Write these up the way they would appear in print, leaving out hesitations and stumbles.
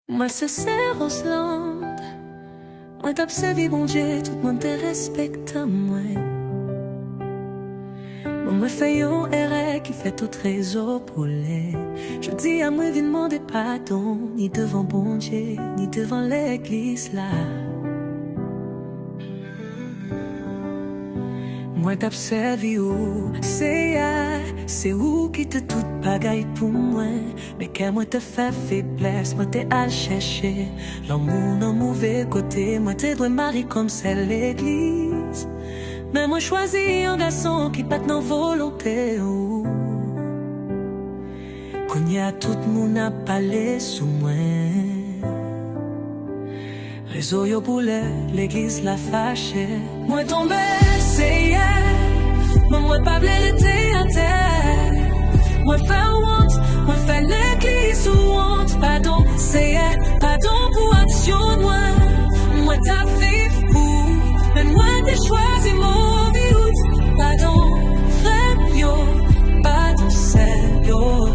Moi se c'est Rosland. Moi t'observe bon Dieu, tout le monde te respecte moi. Moi fais un erreur qui fait tout trésor pour les. Je dis à moi, viens demander pardon, ni devant bon Dieu, ni devant l'église là. Moi t'observe où, c'est où qui te tout bagaille pour moi. Mais quand moi te fait faiblesse, moi t'es à chercher. L'amour dans mauvais côté, moi t'es doit marier comme c'est l'église. Mais moi choisis un garçon qui pas dans volonté. Qu'on y a tout le monde à parler sous moi. Réseau yo poulet, l'église la fâché. Moi tombé, c'est hier. Moi pas l'été à terre. Moi fais honte, moi fais l'église ou honte. Pardon, c'est hier. Pardon pour action, moi t'as fait fou. Mais moi t'ai choisi mauvais route. Pardon, frère yo, pardon c'est yo.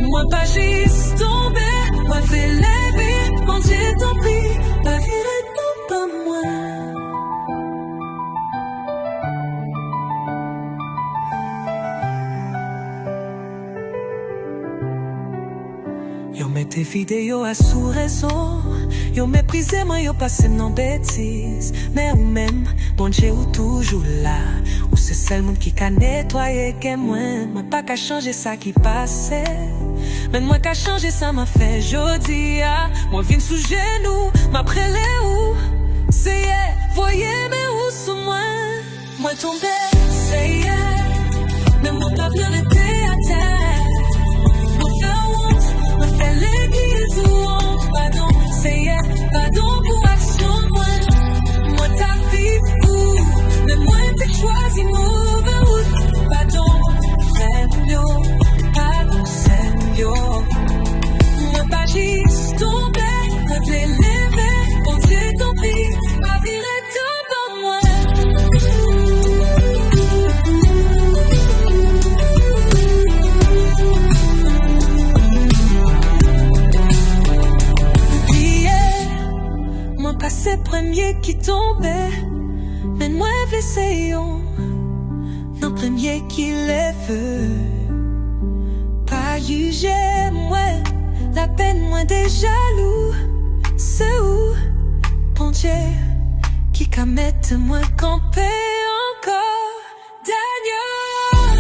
Moi pas juste tombé, moi fais lever. Quand j'ai tant pris, pas viré tout pas moi. Yo mets tes vidéos à sous-raison. Yo méprisé moi, yo passé non bêtise. Mais ou même, bon Dieu ou toujours là. Ou c'est seul monde qui qu'a nettoyé que moi pas qu'à changer ça qui passait. Mais moi qu'à changer ça m'a fait jodi. Moi viens sous genou, m'après les où. C'est yeah, voyez mais où sous moi. Moi tombé, c'est yeah. Mais moi pas bien été à terre. Moi fait honte, moi fait l'église ou honte. Pardon, c'est yeah. Pardon pour action, moi t'as fait fou. Mais moi t'ai choisi mauvais route. Pardon, frère yo, pardon c'est yo. Moi pas juste tombé, moi t'ai levé. Quand j'ai tant pris, ma vie est tout pour moi. Moi pas c'est premier qui tombait. Mais moi l'essayons. Non premier qui les veut. Pas juger moi. La peine moi des jaloux. C'est où bon Dieu qui qu'a mettre moi camper encore. Daniel,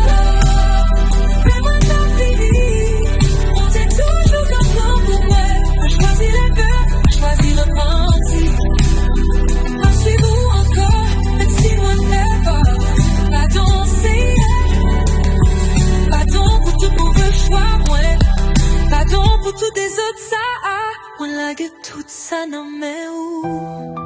mais moi t'as fini. On t'est toujours comme pour moi. Moi choisis la peur, moi choisis le menti. Moi suis vous encore, même si moi fais pas. Pardon c'est pardon pour tout mauvais choix moi. Pardon pour tous des autres ça. Moi lague tout ça non mais où.